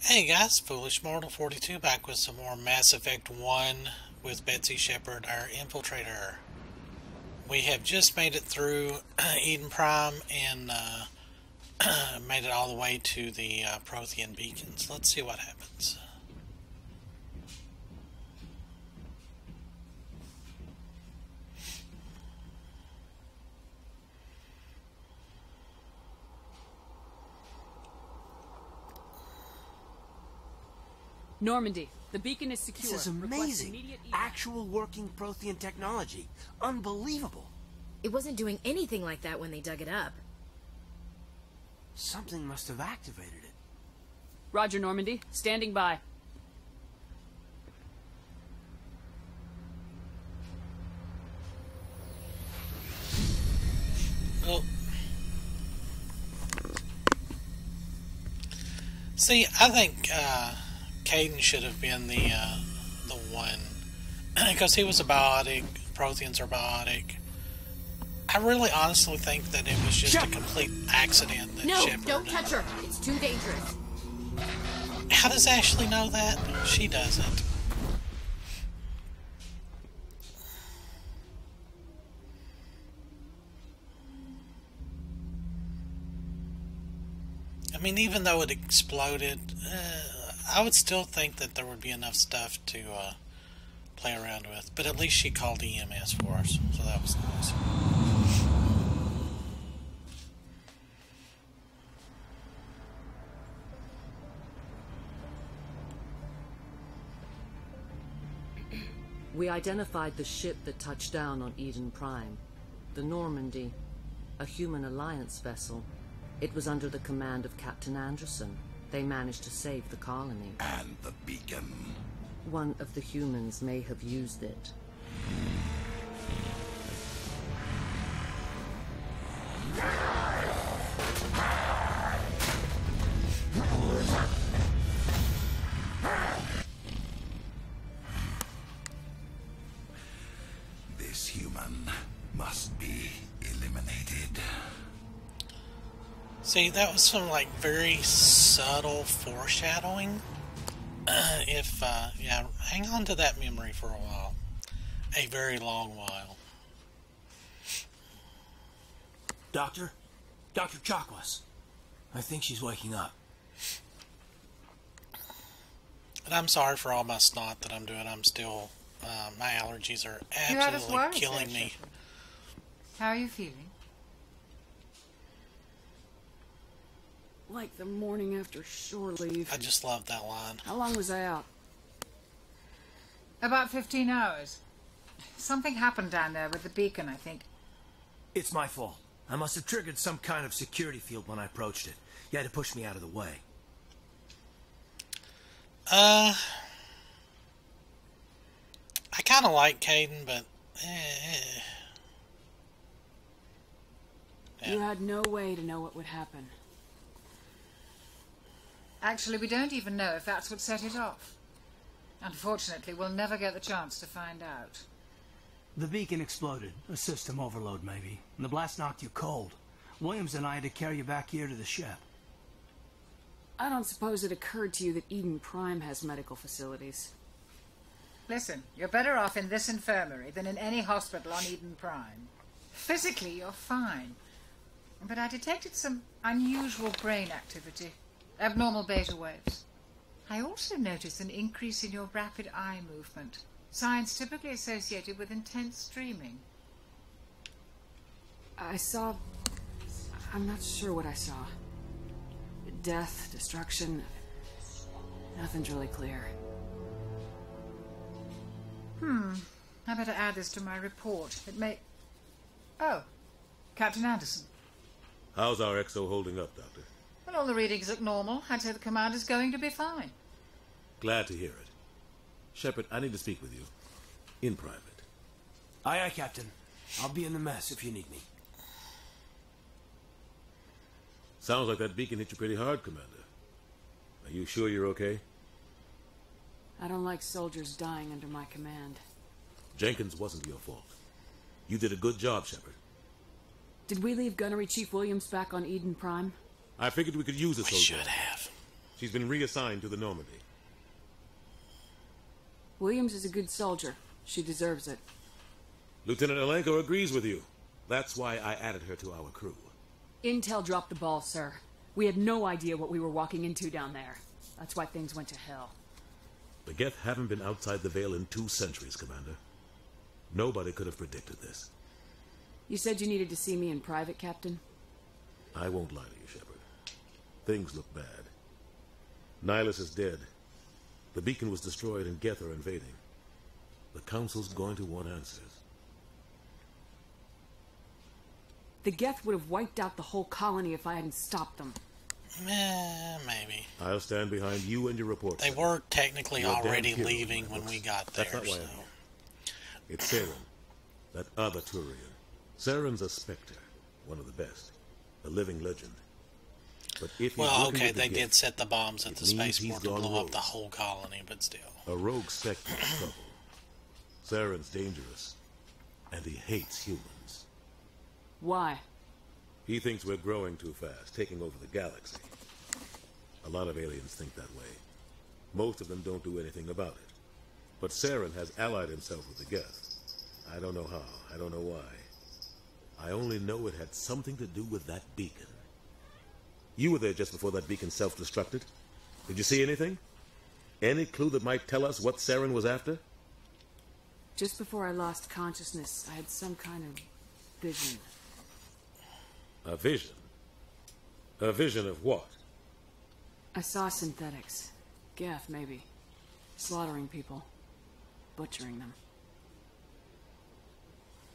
Hey guys, Foolish Mortal 42 back with some more Mass Effect 1 with Betsy Shepard, our infiltrator. We have just made it through Eden Prime and made it all the way to the Prothean beacons. Let's see what happens. Normandy, the beacon is secure. This is amazing. Actual working Prothean technology. Unbelievable. It wasn't doing anything like that when they dug it up. Something must have activated it. Roger, Normandy. Standing by. Well, see, I think Kaidan should have been the one because he was a biotic. Protheans are biotic. I really honestly think that it was just a complete accident that No, Shepard... don't touch her. It's too dangerous. How does Ashley know that? She doesn't. I mean, even though it exploded, I would still think that there would be enough stuff to play around with. But at least she called EMS for us, so that was nice. We identified the ship that touched down on Eden Prime. The Normandy, a human alliance vessel. It was under the command of Captain Anderson. They managed to save the colony. And the beacon. One of the humans may have used it. This human must be eliminated. See, that was some, like, very subtle foreshadowing. Yeah, hang on to that memory for a while. A very long while. Doctor? Dr. Chakwas. I think she's waking up. And I'm sorry for all my snot that I'm doing. I'm still... my allergies are You had us absolutely worried, killing Sir me. Shepard. How are you feeling? Like the morning after shore leave. I just love that line. How long was I out? About 15 hours. Something happened down there with the beacon, I think. It's my fault. I must have triggered some kind of security field when I approached it. You had to push me out of the way. I kind of like Kaidan, but... You had no way to know what would happen. Actually, we don't even know if that's what set it off. Unfortunately, we'll never get the chance to find out. The beacon exploded. A system overload, maybe. And the blast knocked you cold. Williams and I had to carry you back here to the ship. I don't suppose it occurred to you that Eden Prime has medical facilities. Listen, you're better off in this infirmary than in any hospital on Eden Prime. Physically, you're fine. But I detected some unusual brain activity. Abnormal beta waves. I also noticed an increase in your rapid eye movement. Signs typically associated with intense dreaming. I saw... I'm not sure what I saw. Death, destruction... Nothing's really clear. I better add this to my report. It may... Oh, Captain Anderson. How's our XO holding up, Doctor? Well, all the readings look normal. I'd say the commander's going to be fine. Glad to hear it. Shepard, I need to speak with you. In private. Aye, aye, Captain. I'll be in the mess if you need me. Sounds like that beacon hit you pretty hard, Commander. Are you sure you're okay? I don't like soldiers dying under my command. Jenkins wasn't your fault. You did a good job, Shepard. Did we leave Gunnery Chief Williams back on Eden Prime? I figured we could use a We soldier. should have. She's been reassigned to the Normandy. Williams is a good soldier. She deserves it. Lieutenant Alenko agrees with you. That's why I added her to our crew. Intel dropped the ball, sir. We had no idea what we were walking into down there. That's why things went to hell. The Geth haven't been outside the Veil in 2 centuries, Commander. Nobody could have predicted this. You said you needed to see me in private, Captain? I won't lie to you, Shepard. Things look bad. Nihilus is dead. The beacon was destroyed and Geth are invading. The Council's going to want answers. The Geth would have wiped out the whole colony if I hadn't stopped them. Maybe. I'll stand behind you and your report. They were technically You're a damn already hero, leaving when we got there. That's not why I'm here. It's Saren, that other Turian. Saren's a Spectre, one of the best, a living legend. But if well, okay, they did set the bombs at the spaceport to blow rogue. up the whole colony, but still. A rogue Spectre is trouble. Saren's dangerous, and he hates humans. Why? He thinks we're growing too fast, taking over the galaxy. A lot of aliens think that way. Most of them don't do anything about it. But Saren has allied himself with the Geth. I don't know how, I don't know why. I only know it had something to do with that beacon. You were there just before that beacon self-destructed. Did you see anything? Any clue that might tell us what Saren was after? Just before I lost consciousness, I had some kind of vision. A vision? A vision of what? I saw synthetics. Geth, maybe. Slaughtering people. Butchering them.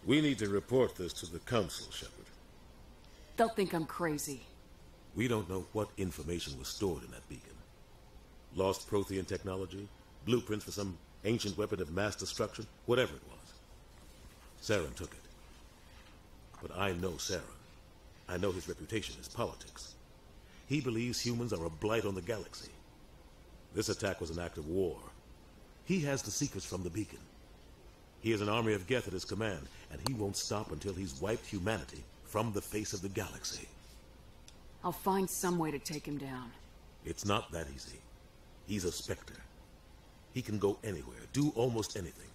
We need to report this to the Council, Shepard. They'll think I'm crazy. We don't know what information was stored in that beacon. Lost Prothean technology? Blueprints for some ancient weapon of mass destruction? Whatever it was. Saren took it. But I know Saren. I know his reputation is politics. He believes humans are a blight on the galaxy. This attack was an act of war. He has the secrets from the beacon. He has an army of Geth at his command, and he won't stop until he's wiped humanity from the face of the galaxy. I'll find some way to take him down. It's not that easy. He's a Spectre. He can go anywhere, do almost anything.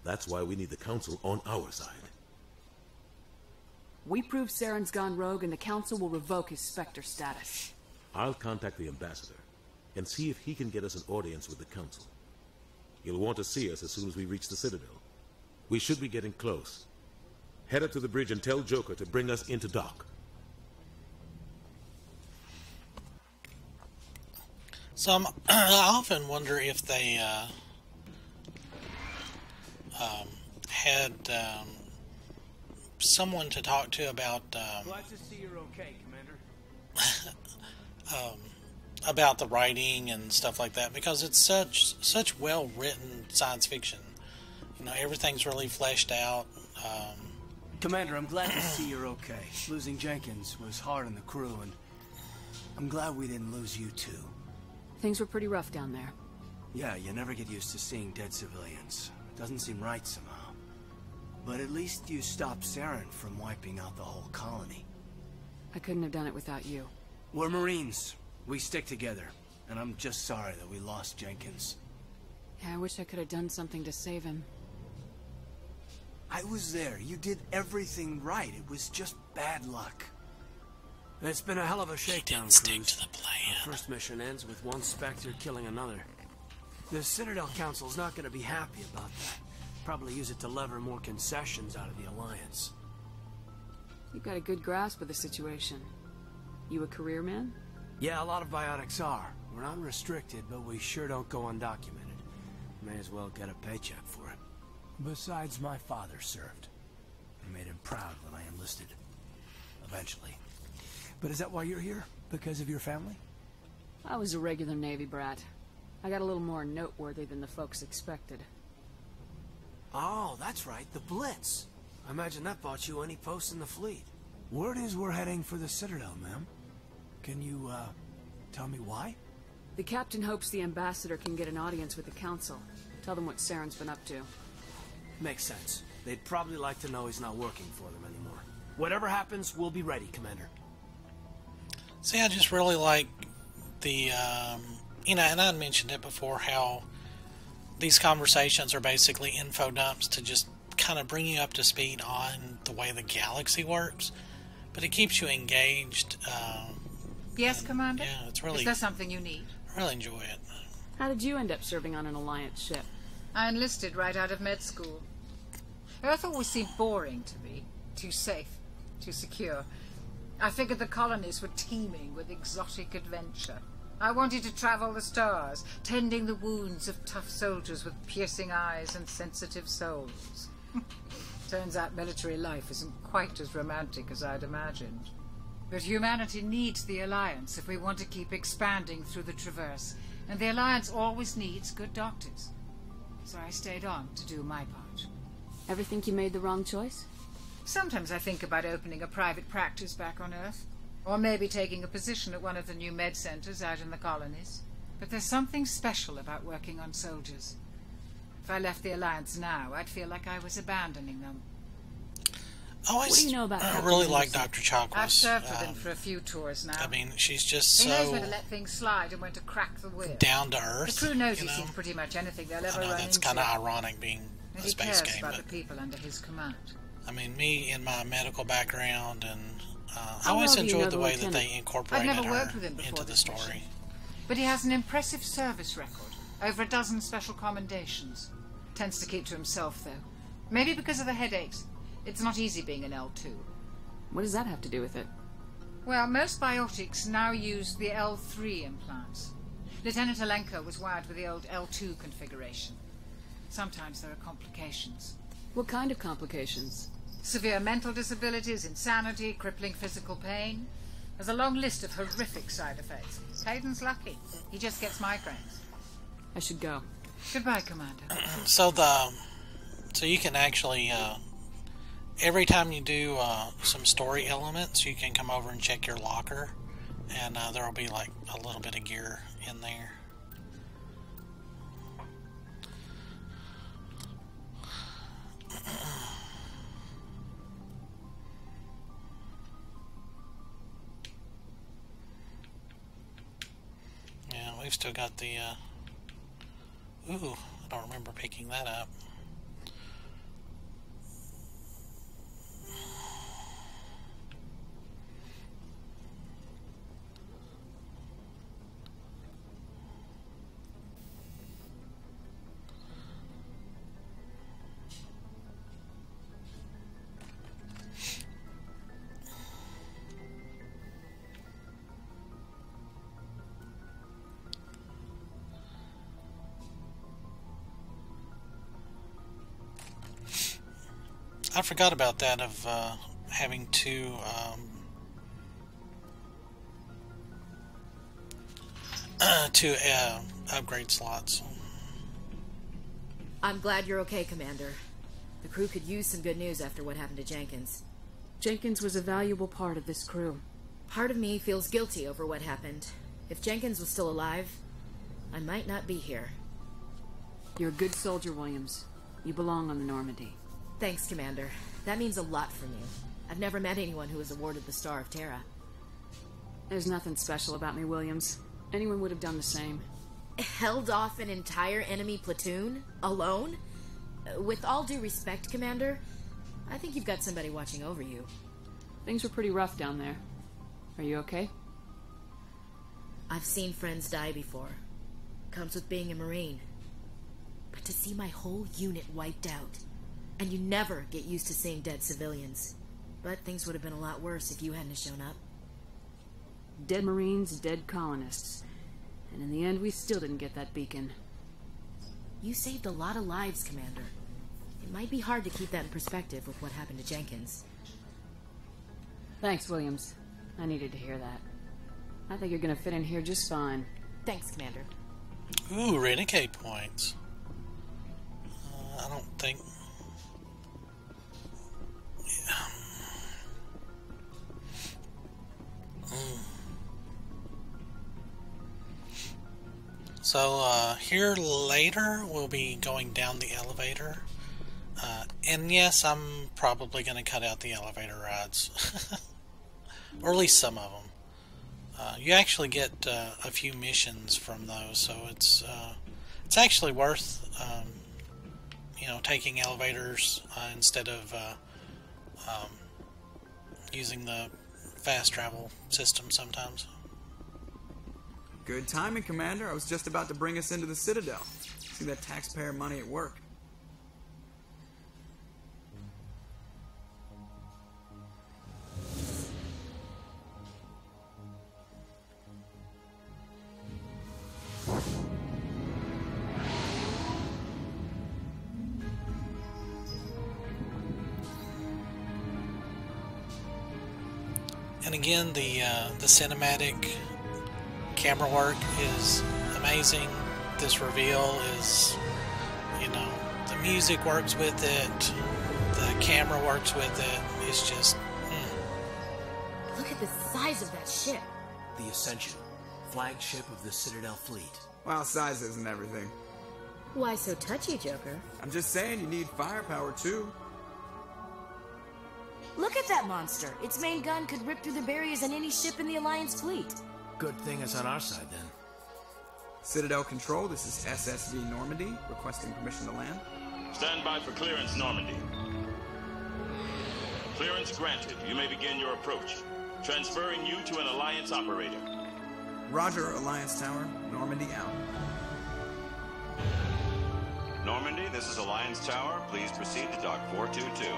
That's why we need the Council on our side. We prove Saren's gone rogue, and the Council will revoke his Spectre status. I'll contact the Ambassador and see if he can get us an audience with the Council. He'll want to see us as soon as we reach the Citadel. We should be getting close. Head up to the bridge and tell Joker to bring us into dock. So I often wonder if they had someone to talk to about Glad to see you're okay, Commander. about the writing and stuff like that, because it's such well written science fiction. You know, everything's really fleshed out. Commander, I'm glad to see you're okay. Losing Jenkins was hard on the crew, and I'm glad we didn't lose you too. Things were pretty rough down there. Yeah, you never get used to seeing dead civilians. It doesn't seem right somehow. But at least you stopped Saren from wiping out the whole colony. I couldn't have done it without you. We're Marines. We stick together. And I'm just sorry that we lost Jenkins. Yeah, I wish I could have done something to save him. I was there. You did everything right. It was just bad luck. It's been a hell of a shakedown, Didn't stick Cruz. to the plan. Our first mission ends with one Spectre killing another. The Citadel Council's not going to be happy about that. Probably use it to lever more concessions out of the Alliance. You've got a good grasp of the situation. You a career man? Yeah, a lot of biotics are. We're not restricted, but we sure don't go undocumented. May as well get a paycheck for it. Besides, my father served. I made him proud when I enlisted. Eventually. But is that why you're here? Because of your family? I was a regular Navy brat. I got a little more noteworthy than the folks expected. Oh, that's right, the Blitz. I imagine that bought you any post in the fleet. Word is we're heading for the Citadel, ma'am. Can you, tell me why? The captain hopes the ambassador can get an audience with the council. Tell them what Saren's been up to. Makes sense. They'd probably like to know he's not working for them anymore. Whatever happens, we'll be ready, Commander. See, I just really like the, you know, and I mentioned it before, how these conversations are basically info dumps to just kind of bring you up to speed on the way the galaxy works, but it keeps you engaged. Yes, Commander? Yeah, it's really... Is there something you need? I really enjoy it. How did you end up serving on an Alliance ship? I enlisted right out of med school. Earth always seemed boring to me. Too safe, too secure. I figured the colonies were teeming with exotic adventure. I wanted to travel the stars, tending the wounds of tough soldiers with piercing eyes and sensitive souls. Turns out military life isn't quite as romantic as I'd imagined. But humanity needs the Alliance if we want to keep expanding through the Traverse, and the Alliance always needs good doctors. So I stayed on to do my part. Ever think you made the wrong choice? Sometimes I think about opening a private practice back on Earth, or maybe taking a position at one of the new med centers out in the colonies. But there's something special about working on soldiers. If I left the Alliance now, I'd feel like I was abandoning them. What do you know about I really like Dr. Chakwas. I've served with him for a few tours now. I mean, she's just He knows so when to let things slide and when to crack the whip. down to earth. The crew knows you he's know? seen pretty much anything they'll ever I know run that's into. kind of ironic being And a he space cares game, about but the people under his command. I mean, me in my medical background, and I How always well do you know enjoyed the the way that lieutenant? they incorporated I've never her worked with him before into the this story. mission. But he has an impressive service record. Over a dozen special commendations. Tends to keep to himself, though. Maybe because of the headaches. It's not easy being an L2. What does that have to do with it? Well, most biotics now use the L3 implants. Lieutenant Alenko was wired with the old L2 configuration. Sometimes there are complications. What kind of complications? Severe mental disabilities, insanity, crippling physical pain. There's a long list of horrific side effects. Hayden's lucky. He just gets migraines. I should go. Goodbye, Commander. So you can actually every time you do some story elements, you can come over and check your locker, and there will be like a little bit of gear in there. Yeah, we've still got the ooh, I don't remember picking that up. I forgot about that of having two upgrade slots. I'm glad you're okay, Commander. The crew could use some good news after what happened to Jenkins. Jenkins was a valuable part of this crew. Part of me feels guilty over what happened. If Jenkins was still alive, I might not be here. You're a good soldier, Williams. You belong on the Normandy. Thanks, Commander. That means a lot from you. I've never met anyone who was awarded the Star of Terra. There's nothing special about me, Williams. Anyone would have done the same. Held off an entire enemy platoon? Alone? With all due respect, Commander, I think you've got somebody watching over you. Things were pretty rough down there. Are you okay? I've seen friends die before. Comes with being a Marine. But to see my whole unit wiped out... And you never get used to seeing dead civilians. But things would have been a lot worse if you hadn't shown up. Dead Marines, dead colonists. And in the end, we still didn't get that beacon. You saved a lot of lives, Commander. It might be hard to keep that in perspective with what happened to Jenkins. Thanks, Williams. I needed to hear that. I think you're gonna fit in here just fine. Thanks, Commander. Ooh, Renegade points. I don't think... So, here later, we'll be going down the elevator. And yes, I'm probably going to cut out the elevator rides. Or at least some of them. You actually get a few missions from those, so it's actually worth taking elevators instead of using the fast travel system sometimes. Good timing, Commander. I was just about to bring us into the Citadel. See that taxpayer money at work. And again, the cinematic camera work is amazing. This reveal is, the music works with it, the camera works with it. It's just, Look at the size of that ship. The Ascension, flagship of the Citadel fleet. Well, size isn't everything. Why so touchy, Joker? I'm just saying you need firepower, too. Look at that monster. Its main gun could rip through the barriers on any ship in the Alliance fleet. Good thing it's on our side, then. Citadel Control, this is SSV Normandy, requesting permission to land. Stand by for clearance, Normandy. Clearance granted. You may begin your approach. Transferring you to an Alliance operator. Roger, Alliance Tower. Normandy out. Normandy, this is Alliance Tower. Please proceed to Dock 422.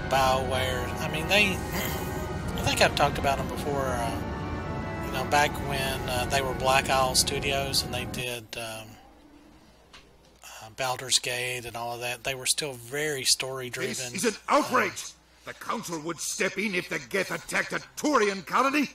BioWare. I mean, I think I've talked about them before. Back when they were Black Isle Studios and they did Baldur's Gate and all of that, they were still very story-driven. This is an outrage! The Council would step in if the Geth attacked a Turian colony?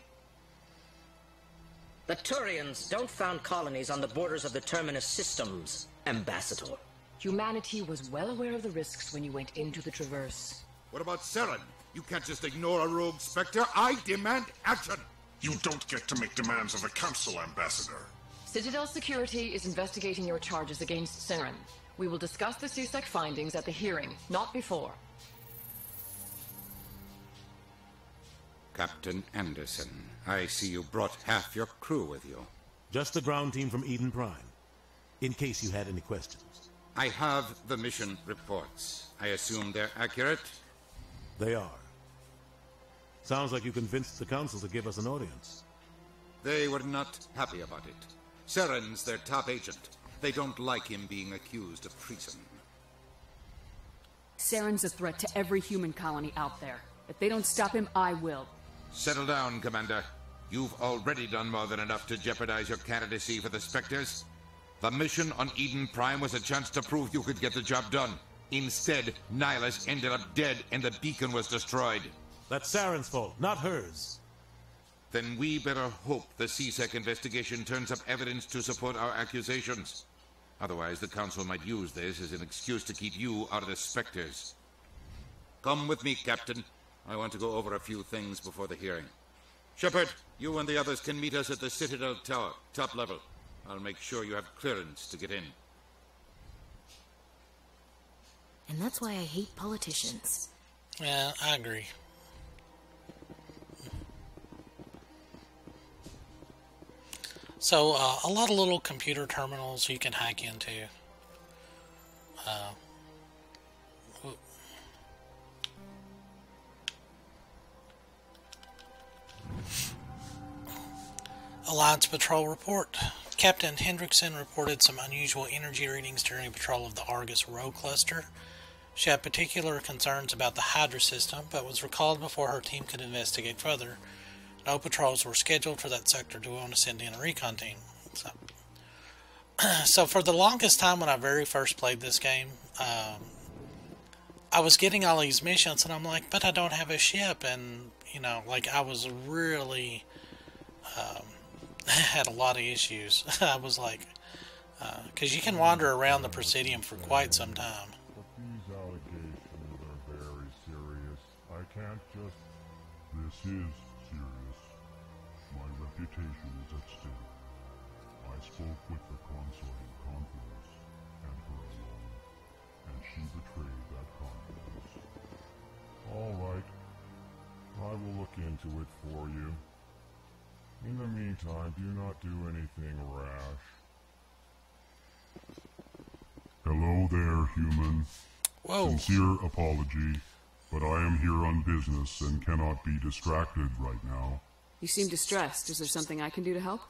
The Turians don't found colonies on the borders of the Terminus systems, Ambassador. Humanity was well aware of the risks when you went into the Traverse. What about Saren? You can't just ignore a rogue Spectre. I demand action! You don't get to make demands of the Council, Ambassador. Citadel Security is investigating your charges against Saren. We will discuss the CSEC findings at the hearing, not before. Captain Anderson, I see you brought half your crew with you. Just the ground team from Eden Prime, in case you had any questions. I have the mission reports. I assume they're accurate? They are. Sounds like you convinced the Council to give us an audience. They were not happy about it. Saren's their top agent. They don't like him being accused of treason. Saren's a threat to every human colony out there. If they don't stop him, I will. Settle down, Commander. You've already done more than enough to jeopardize your candidacy for the Spectres. The mission on Eden Prime was a chance to prove you could get the job done. Instead, Nihilus ended up dead and the beacon was destroyed. That's Saren's fault, not hers. Then we better hope the CSEC investigation turns up evidence to support our accusations. Otherwise, the Council might use this as an excuse to keep you out of the Spectres. Come with me, Captain. I want to go over a few things before the hearing. Shepard, you and the others can meet us at the Citadel Tower, top level. I'll make sure you have clearance to get in. And that's why I hate politicians. Yeah, I agree. So, a lot of little computer terminals you can hack into. Alliance Patrol Report. Captain Hendrickson reported some unusual energy readings during patrol of the Argus Rho cluster. She had particular concerns about the Hydra system, but was recalled before her team could investigate further. No patrols were scheduled for that sector to want to send in a recon team. So for the longest time when I very first played this game, I was getting all these missions and I'm like, but I don't have a ship. And, I was really, had a lot of issues. I was like, because you can wander around the Presidium for quite some time. But these allegations are very serious. I can't just... This is serious. My reputation is at stake. I spoke with the consort in confidence, and her alone. she betrayed that confidence. All right. I will look into it for you. In the meantime, do not do anything rash. Hello there, human. Whoa. Sincere apology, but I am here on business and cannot be distracted right now. You seem distressed. Is there something I can do to help?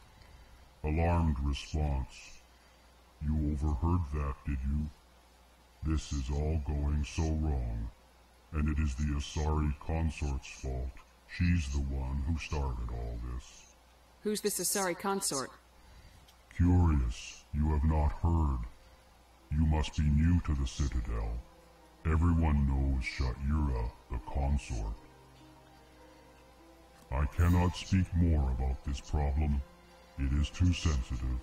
Alarmed response. You overheard that, did you? This is all going so wrong, and it is the Asari consort's fault. She's the one who started all this. Who's this Asari consort? Curious, you have not heard. You must be new to the Citadel. Everyone knows Sha'ira, the consort. I cannot speak more about this problem. It is too sensitive.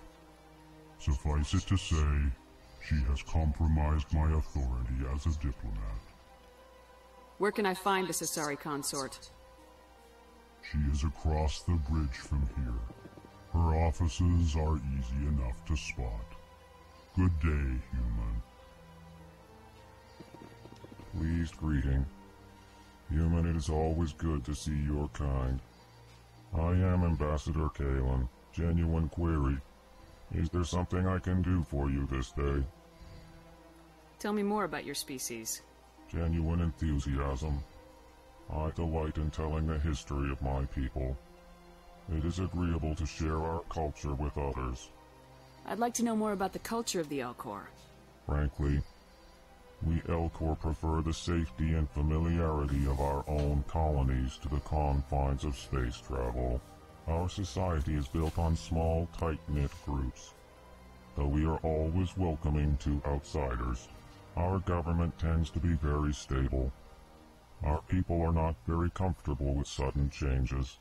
Suffice it to say, she has compromised my authority as a diplomat. Where can I find this Asari consort? She is across the bridge from here. Her offices are easy enough to spot. Good day, human. Pleased greeting. Human, it is always good to see your kind. I am Ambassador Kalen. Genuine query. Is there something I can do for you this day? Tell me more about your species. Genuine enthusiasm. I delight in telling the history of my people. It is agreeable to share our culture with others. I'd like to know more about the culture of the Elcor. Frankly, we Elcor prefer the safety and familiarity of our own colonies to the confines of space travel. Our society is built on small, tight-knit groups. Though we are always welcoming to outsiders, our government tends to be very stable. Our people are not very comfortable with sudden changes.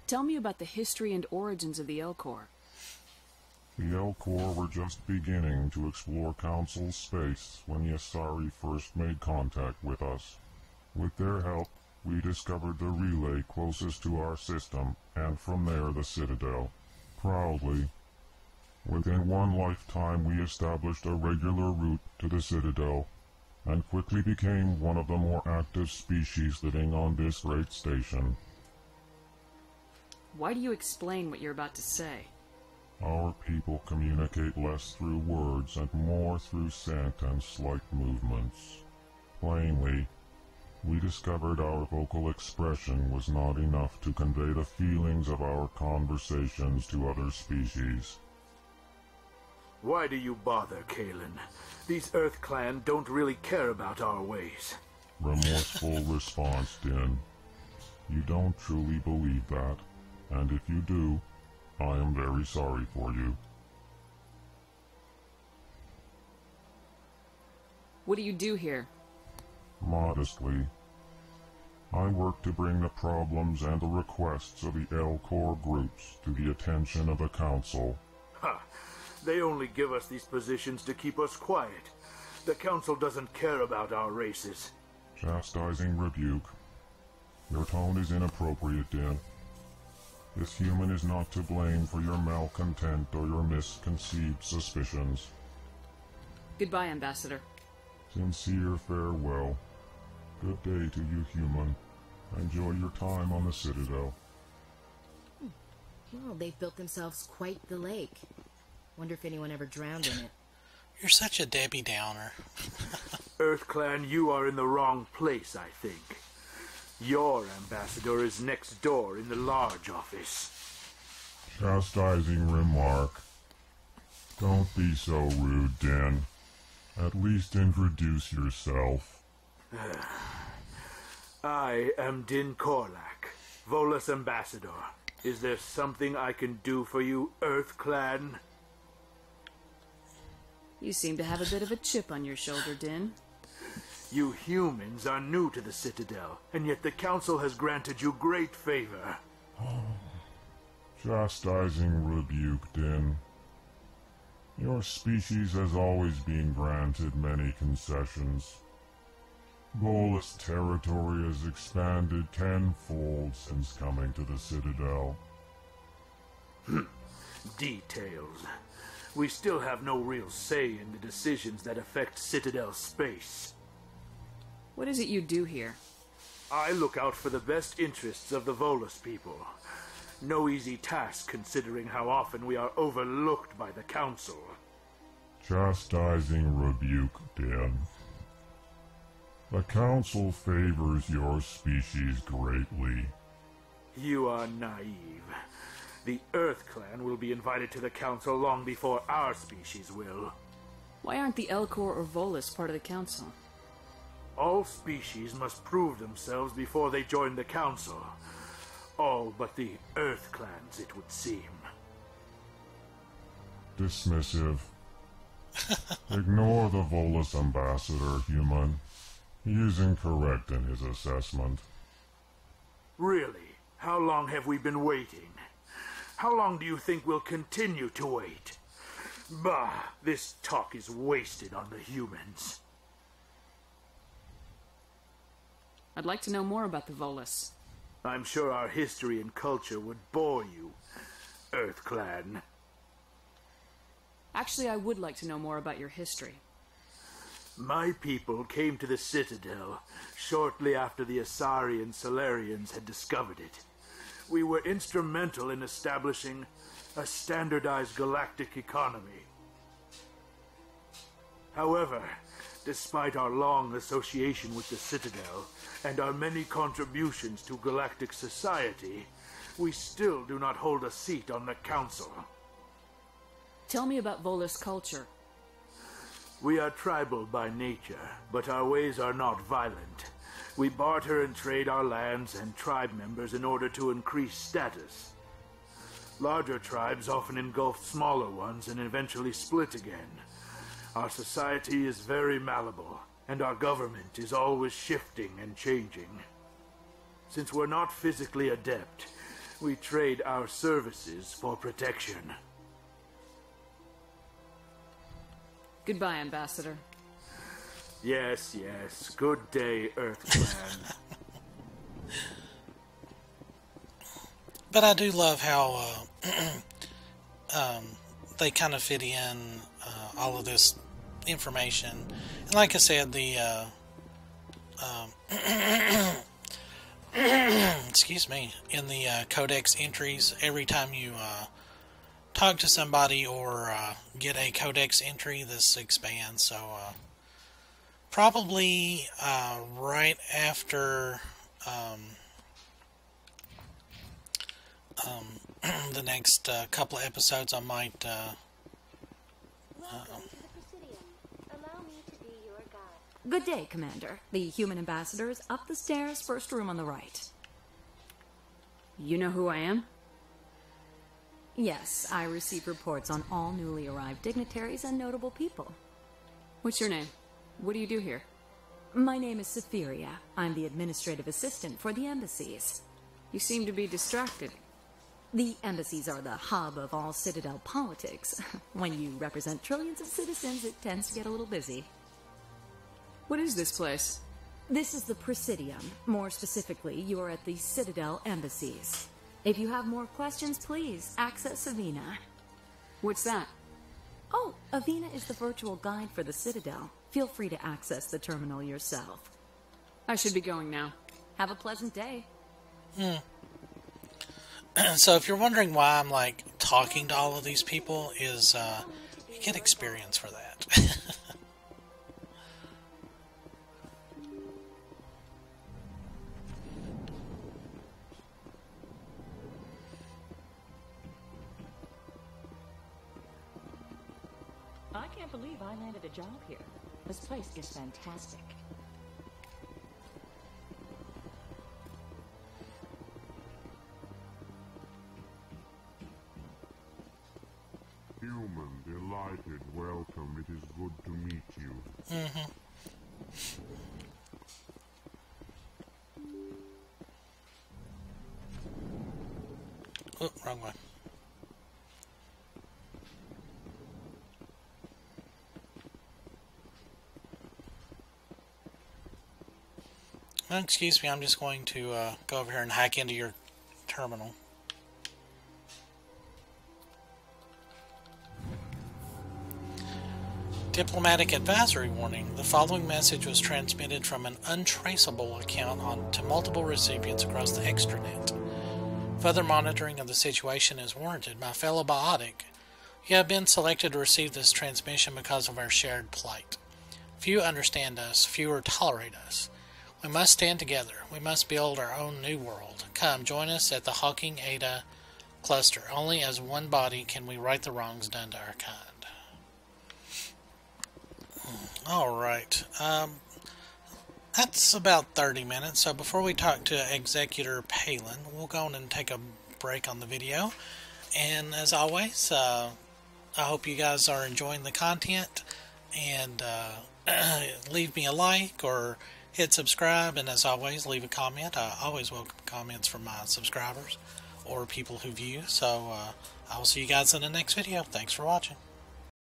Tell me about the history and origins of the Elcor. The Elcor were just beginning to explore Council space when the Asari first made contact with us. With their help, we discovered the relay closest to our system, and from there the Citadel. Proudly, within one lifetime we established a regular route to the Citadel, and quickly became one of the more active species living on this great station. Why do you explain what you're about to say? Our people communicate less through words and more through scent and slight movements. Plainly, we discovered our vocal expression was not enough to convey the feelings of our conversations to other species. Why do you bother, Kalen? These Earth Clan don't really care about our ways. Remorseful response, Din. You don't truly believe that, and if you do, I am very sorry for you. What do you do here? Modestly, I work to bring the problems and the requests of the Elcor groups to the attention of the Council. Ha! They only give us these positions to keep us quiet. The Council doesn't care about our races. Chastising rebuke. Your tone is inappropriate, Din. This human is not to blame for your malcontent or your misconceived suspicions. Goodbye, Ambassador. Sincere farewell. Good day to you, human. Enjoy your time on the Citadel. Well, they've built themselves quite the lake. Wonder if anyone ever drowned in it. You're such a Debbie Downer. Earth Clan, you are in the wrong place, I think. Your ambassador is next door in the large office. Chastising remark. Don't be so rude, Din. At least introduce yourself. I am Din Korlak, Volus ambassador. Is there something I can do for you, Earth Clan? You seem to have a bit of a chip on your shoulder, Din. You humans are new to the Citadel, and yet the Council has granted you great favor. Chastising rebuke, Din. Your species has always been granted many concessions. Volus territory has expanded tenfold since coming to the Citadel. Details. we still have no real say in the decisions that affect Citadel space. What is it you do here? I look out for the best interests of the Volus people. No easy task considering how often we are overlooked by the Council. Chastising rebuke, Dan. The Council favors your species greatly. You are naive. The Earth Clan will be invited to the Council long before our species will. Why aren't the Elcor or Volus part of the Council? All species must prove themselves before they join the Council. All but the Earth Clans, it would seem. Dismissive. Ignore the Volus ambassador, human. He is incorrect in his assessment. Really? How long have we been waiting? How long do you think we'll continue to wait? Bah, this talk is wasted on the humans. I'd like to know more about the Volus. I'm sure our history and culture would bore you, Earth Clan. Actually, I would like to know more about your history. My people came to the Citadel shortly after the Asari and Salarians had discovered it. We were instrumental in establishing a standardized galactic economy. However, despite our long association with the Citadel and our many contributions to galactic society, we still do not hold a seat on the Council. Tell me about Volus culture. We are tribal by nature, but our ways are not violent. We barter and trade our lands and tribe members in order to increase status. Larger tribes often engulf smaller ones and eventually split again. Our society is very malleable, and our government is always shifting and changing. Since we're not physically adept, we trade our services for protection. Goodbye, Ambassador. Yes, yes. Good day, Earth Clan. But I do love how they kind of fit in all of this information. And like I said, the excuse me, in the codex entries, every time you talk to somebody or get a codex entry, this expands. So probably right after the next couple of episodes, I might Good day, Commander. The human ambassador is up the stairs, first room on the right. You know who I am? Yes, I receive reports on all newly arrived dignitaries and notable people. What's your name? What do you do here? My name is Sephiria. I'm the administrative assistant for the embassies. You seem to be distracted. The embassies are the hub of all Citadel politics. When you represent trillions of citizens, it tends to get a little busy. What is this place? This is the Presidium. More specifically, you are at the Citadel embassies. If you have more questions, please access Avina. What's that? Oh, Avina is the virtual guide for the Citadel. Feel free to access the terminal yourself. I should be going now. Have a pleasant day. So if you're wondering why I'm like talking to all of these people, is you get experience for that. I can't believe I landed a job here. This place is fantastic. Human, delighted, welcome. It is good to meet you. Oh, wrong one. Excuse me, I'm just going to go over here and hack into your terminal. Diplomatic advisory warning. The following message was transmitted from an untraceable account to multiple recipients across the extranet. Further monitoring of the situation is warranted. My fellow biotic, you have been selected to receive this transmission because of our shared plight. Few understand us, fewer tolerate us. We must stand together. We must build our own new world. Come, join us at the Hawking Ada cluster. Only as one body can we right the wrongs done to our kind. Alright, that's about 30 minutes, so before we talk to Executor Palin, we'll go on and take a break on the video. And as always, I hope you guys are enjoying the content, and leave me a like or hit subscribe, and as always, leave a comment. I always welcome comments from my subscribers or people who view, so I will see you guys in the next video. Thanks for watching.